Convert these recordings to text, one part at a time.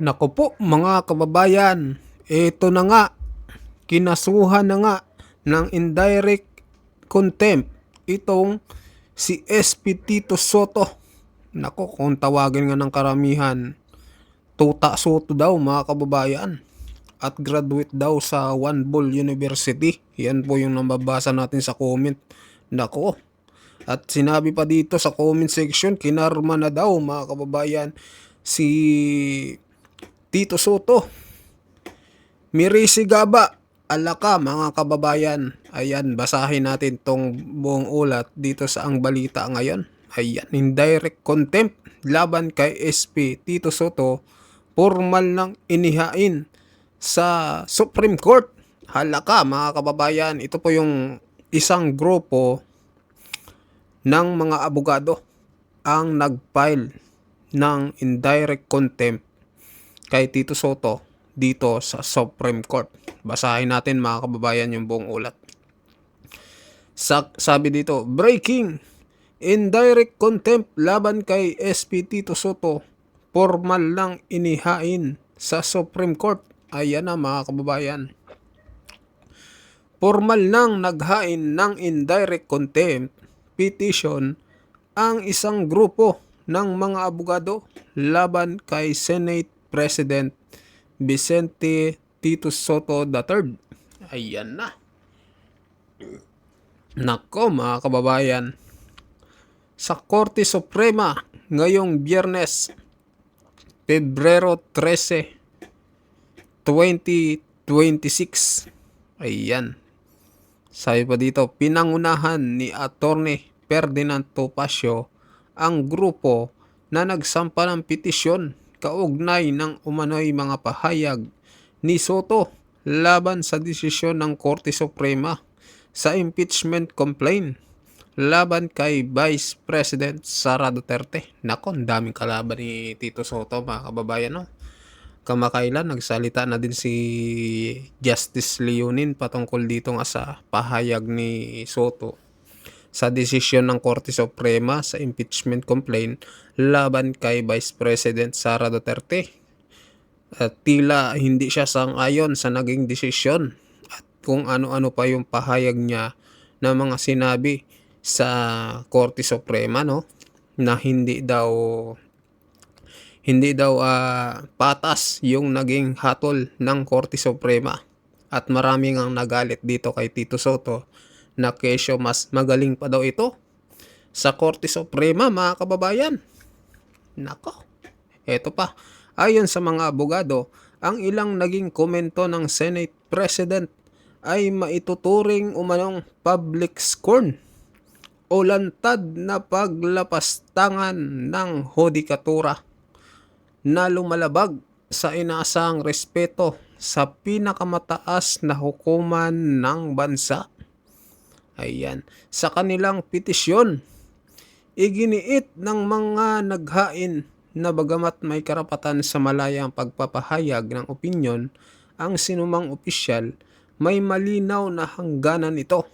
Naku po mga kababayan, ito na nga, kinasuhan na nga ng indirect contempt itong si SP Tito Soto. Naku, kung tawagin nga ng karamihan, Tuta Soto daw mga kababayan. At graduate daw sa One Ball University. Yan po yung nababasa natin sa comment. Nako, at sinabi pa dito sa comment section, kinarma na daw mga kababayan si Tito Soto. Mirisi Gaba, alaka mga kababayan. Ayan, basahin natin tong buong ulat dito sa ang balita ngayon. Ayan, indirect contempt laban kay SP Tito Soto, formal nang inihain sa Supreme Court. Halaka mga kababayan, ito po yung isang grupo ng mga abogado ang nag-file ng indirect contempt kay Tito Soto dito sa Supreme Court. Basahin natin mga kababayan yung buong ulat. Sabi dito, breaking, indirect contempt laban kay SP Tito Soto, formal lang inihain sa Supreme Court. Ayan na mga kababayan. Formal nang naghain ng indirect contempt petition ang isang grupo ng mga abogado laban kay Senate President Vicente Tito Soto III. Ayan na. Nako mga kababayan, sa Korte Suprema ngayong Biyernes, Pebrero 13, 2026. Ayan. Sabi pa dito, pinangunahan ni Attorney Ferdinand Topacio ang grupo na nagsampa ng petisyon kaugnay ng umano'y mga pahayag ni Soto laban sa desisyon ng Korte Suprema sa impeachment complaint laban kay Vice President Sara Duterte. Nako, ang daming kalaban ni Tito Soto mga kababayan, no? Kamakailan nagsalita na din si Justice Leonin patungkol dito nga sa pahayag ni Soto sa desisyon ng Korte Suprema sa impeachment complaint laban kay Vice President Sara Duterte. At tila hindi siya sang-ayon sa naging desisyon at kung ano-ano pa yung pahayag niya na mga sinabi sa Korte Suprema, no, na hindi daw patas yung naging hatol ng Korte Suprema. At maraming ang nagalit dito kay Tito Soto na kesyo mas magaling pa daw ito sa Korte Suprema mga kababayan. Nako, eto pa. Ayon sa mga abogado, ang ilang naging komento ng Senate President ay maituturing umanong public scorn o lantad na paglapastangan ng hodikatura na lumalabag sa inaasahang respeto sa pinakamataas na hukuman ng bansa. Ayan. Sa kanilang petisyon, iginiit ng mga naghain na bagamat may karapatan sa malayang pagpapahayag ng opinyon, ang sinumang opisyal may malinaw na hangganan ito,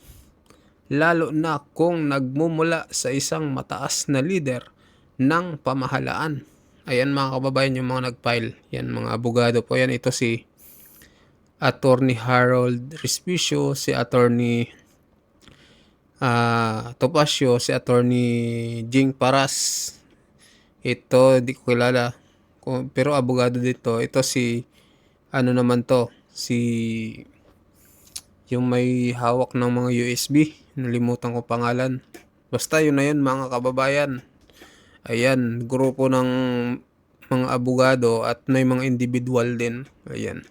lalo na kung nagmumula sa isang mataas na lider ng pamahalaan. Ayan mga kababayan yung mga nag-file. Yan mga abogado po yan. Ito si Attorney Harold Respicio, si Attorney Topacio, si Attorney Jing Paras. Ito di ko kilala, pero abogado dito. Ito si ano naman to, si yung may hawak ng mga USB, nalimutan ko pangalan. Basta yun na yun mga kababayan. Ayan, grupo ng mga abogado at may mga individual din. Ayan.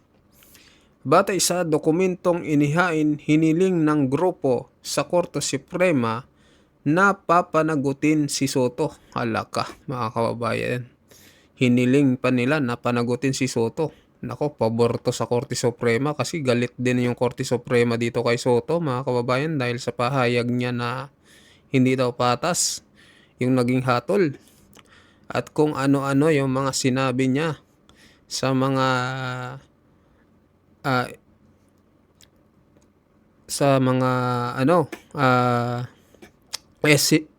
Batay sa dokumentong inihain, hiniling ng grupo sa Korte Suprema na papanagutin si Soto. Halaka mga kababayan. Hiniling pa nila na panagutin si Soto. Nako, pabor to sa Korte Suprema kasi galit din yung Korte Suprema dito kay Soto mga kababayan dahil sa pahayag niya na hindi daw patas yung naging hatol at kung ano-ano yung mga sinabi niya sa mga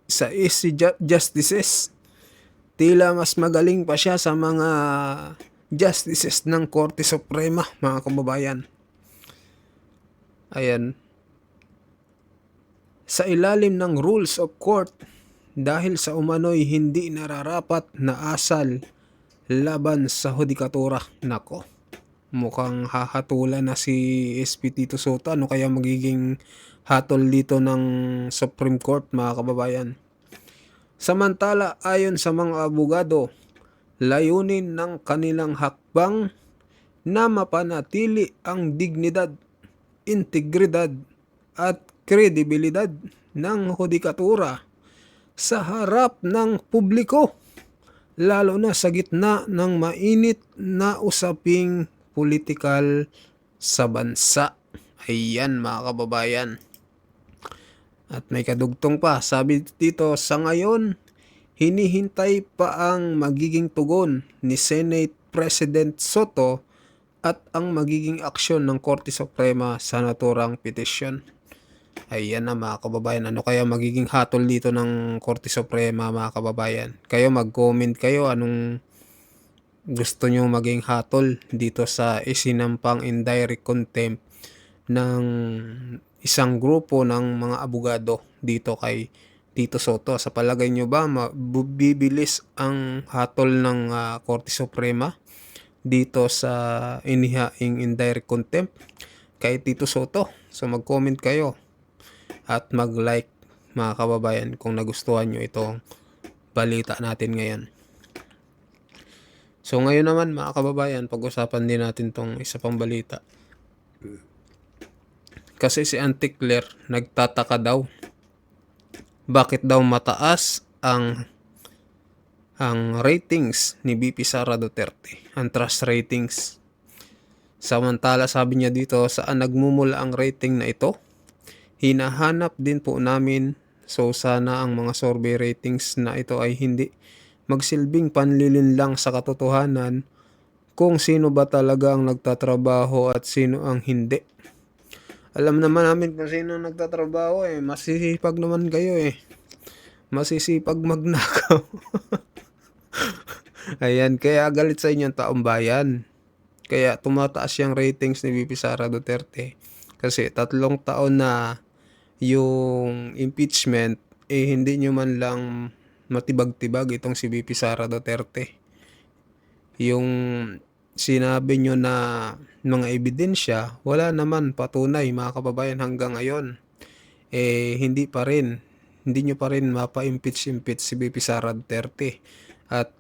sa easy justices. Tila mas magaling pa siya sa mga justices ng Korte Suprema, mga kababayan. Ayan, sa ilalim ng rules of court dahil sa umano'y hindi nararapat na asal laban sa hudikatura. Nako, mukhang hahatulan na si SP Tito Sotto. Ano kaya magiging hatol dito ng Supreme Court, mga kababayan? Samantala, ayon sa mga abogado, layunin ng kanilang hakbang na mapanatili ang dignidad, integridad at kredibilidad ng hudikatura sa harap ng publiko, lalo na sa gitna ng mainit na usaping politikal sa bansa. Ayan, mga kababayan. At may kadugtong pa, sabi dito, sa ngayon, hinihintay pa ang magiging tugon ni Senate President Soto at ang magiging aksyon ng Korte Suprema sa naturang petisyon. Ayan na, mga kababayan, ano kaya magiging hatol dito ng Korte Suprema, mga kababayan? Kayo mag-comment kayo anong gusto nyo maging hatol dito sa isinampang indirect contempt ng isang grupo ng mga abogado dito kay Tito Sotto. Sa palagay nyo ba bibilis ang hatol ng Korte Suprema dito sa inihaing indirect contempt kay Tito Sotto? So mag-comment kayo at mag-like, mga kababayan, kung nagustuhan nyo itong balita natin ngayon. So ngayon naman, mga kababayan, pag-usapan din natin tong isa pang balita. Kasi si Auntie Claire nagtataka daw bakit daw mataas ang ratings ni BP Sara Duterte, ang trust ratings. Samantala, sabi niya dito, saan nagmumula ang rating na ito? Hinahanap din po namin, so sana ang mga survey ratings na ito ay hindi magsilbing panlilinlang sa katotohanan kung sino ba talaga ang nagtatrabaho at sino ang hindi. Alam naman namin kung sino nagtatrabaho eh. Masisipag naman kayo eh. Masisipag magnakaw. Ayan, kaya galit sa inyo ang taong bayan. Kaya tumataas yung ratings ni BP Sara Duterte. Kasi 3 taon na yung impeachment, eh hindi nyo man lang matibag-tibag itong si BP Sara Duterte. Yung sinabi nyo na mga ebidensya, wala naman patunay, mga kababayan, hanggang ngayon. Eh hindi nyo pa rin mapa-impeach si BP Sara Duterte. At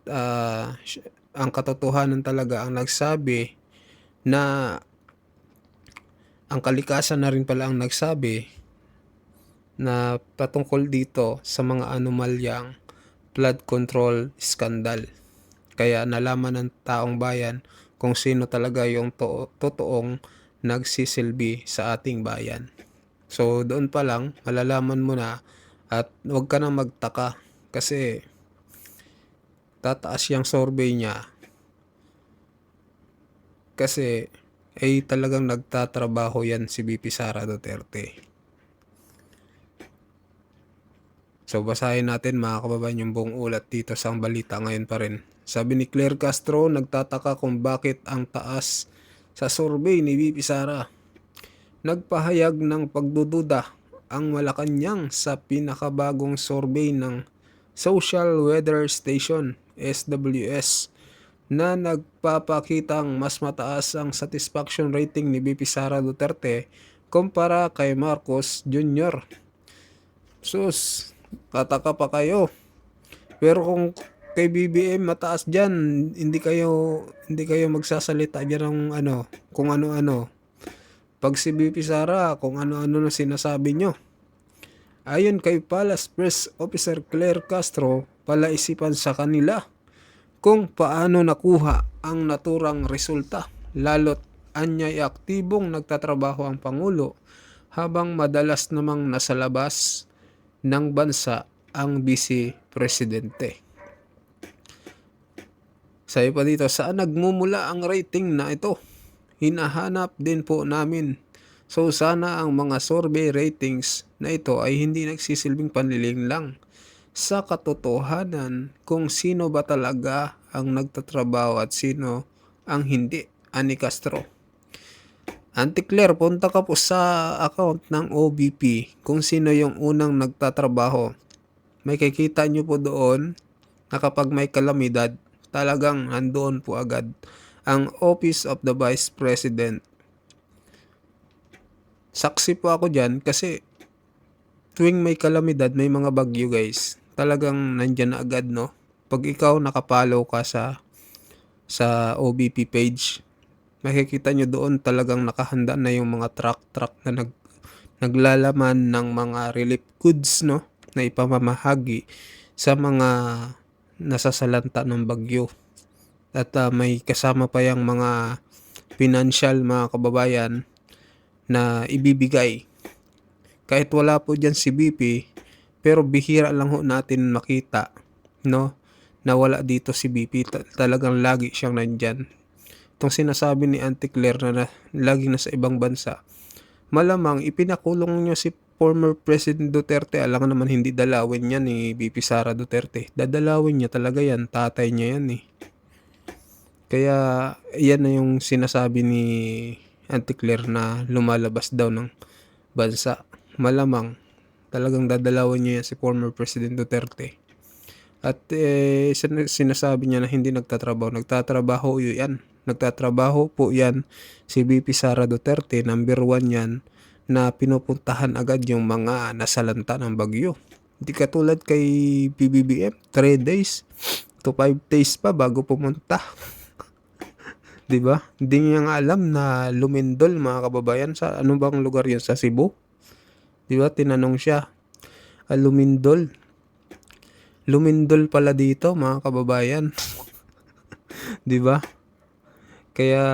ang katotohanan talaga ang nagsabi na ang kalikasan na rin pala ang nagsabi na patungkol dito sa mga anomalyang flood control scandal. Kaya nalaman ng taong bayan kung sino talaga yung totoong nagsisilbi sa ating bayan. So doon pa lang malalaman mo na, at huwag ka nang magtaka kasi tataas yung survey niya kasi ay talagang nagtatrabaho yan si BP Sara Duterte. So basahin natin, mga kababayan, yung buong ulat dito sa balita ngayon pa rin. Sabi ni Claire Castro, nagtataka kung bakit ang taas sa survey ni BP Sara. Nagpahayag ng pagdududa ang Malacanang sa pinakabagong survey ng Social Weather Station SWS na nagpapakitang mas mataas ang satisfaction rating ni BP Sara Duterte kumpara kay Marcos Jr. Sus, tataka pa kayo. Pero kung kay BBM mataas diyan, hindi kayo magsasalita diyan ng kung ano-ano. Pag si BP Sara, kung ano-ano na sinasabi nyo. Ayon kay Palace Press Officer Claire Castro, palaisipan sa kanila kung paano nakuha ang naturang resulta, lalo't anyay aktibong nagtatrabaho ang Pangulo habang madalas namang nasa labas ng bansa ang Vice Presidente. Sabi pa dito, saan nagmumula ang rating na ito? Hinahanap din po namin. So sana ang mga survey ratings na ito ay hindi nagsisilbing panliling lang sa katotohanan kung sino ba talaga ang nagtatrabaho at sino ang hindi, ani Castro. Auntie Claire, punta ka po sa account ng OBP kung sino yung unang nagtatrabaho. May kikita nyo po doon na kapag may kalamidad, talagang nandoon po agad ang Office of the Vice President. Saksi po ako dyan kasi tuwing may kalamidad, may mga bagyo guys, talagang nandyan na agad, no? Pag ikaw nakapollow ka sa OBP page, makikita nyo doon talagang nakahanda na yung mga truck na naglalaman ng mga relief goods, no? Na ipamamahagi sa mga nasasalanta ng bagyo. At may kasama pa yung mga financial, mga kababayan, na ibibigay. Kahit wala po dyan si BP, pero bihira lang ho natin makita, no? Na wala dito si BP. Talagang lagi siyang nandyan. Itong sinasabi ni Auntie Claire na lagi na sa ibang bansa, malamang ipinakulong niyo si former President Duterte. Alam naman hindi dalawin niya ni BP Sara Duterte. Dadalawin niya talaga yan. Tatay niya yan eh. Kaya yan na yung sinasabi ni Auntie Claire na lumalabas daw ng bansa. Malamang talagang dadalawin niya yan si former President Duterte. At sinasabi niya na hindi nagtatrabaho. Nagtatrabaho yan. Nagtatrabaho po yan si BP Sara Duterte. Number 1 yan na pinupuntahan agad yung mga nasalanta ng bagyo. Hindi katulad kay PBBM, 3 days to 5 days pa bago pumunta. 'Di ba? Hindi niya nga alam na Lumindol, mga kababayan, sa ano bang lugar 'yun, sa Cebu? 'Di ba? Tinanong siya. Lumindol. Lumindol pala dito, mga kababayan. 'Di ba? Kaya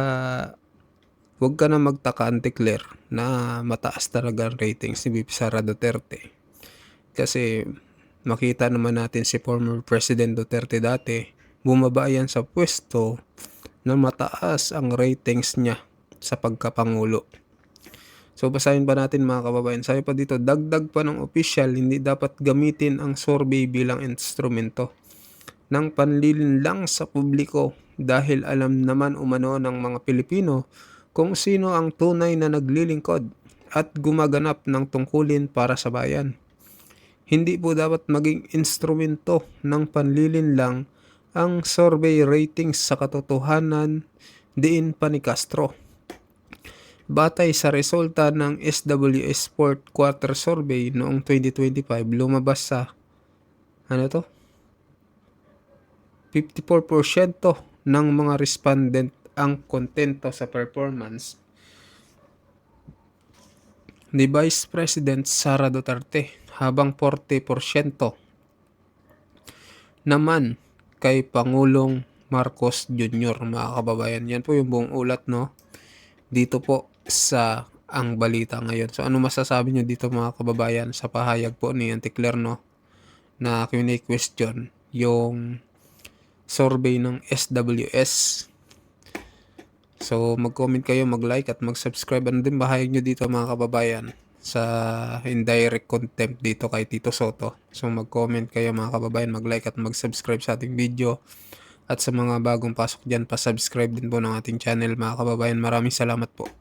wag ka na magtaka, Auntie Claire, na mataas talaga ang ratings ni BP Sara Duterte. Kasi makita naman natin si former President Duterte dati, bumaba yan sa pwesto na mataas ang ratings niya sa pagkapangulo. So basahin pa natin, mga kababayan. Sabi pa dito, dagdag pa ng opisyal, hindi dapat gamitin ang survey bilang instrumento ng panlilinlang sa publiko dahil alam naman umano ng mga Pilipino kung sino ang tunay na naglilingkod at gumaganap ng tungkulin para sa bayan. Hindi po dapat maging instrumento ng panlilinlang ang survey ratings sa katotohanan, diin pa ni Castro. Batay sa resulta ng SWS 4th Quarter Survey noong 2025, lumabas sa 54% ng mga respondent ang kontento sa performance ni Vice President Sara Duterte, habang 40% naman kay Pangulong Marcos Jr., mga kababayan. Yan po yung buong ulat, no? Dito po sa Ang Balita Ngayon. So ano masasabi nyo dito, mga kababayan, sa pahayag po ni Auntie Claire, no? Na question yung survey ng SWS. So mag-comment kayo, mag-like at mag-subscribe. Ano din bahayag nyo dito, mga kababayan, sa indirect contempt dito kay Tito Soto. So mag-comment kayo, mga kababayan, mag-like at mag-subscribe sa ating video. At sa mga bagong pasok dyan, pa-subscribe din po ng ating channel, mga kababayan. Maraming salamat po.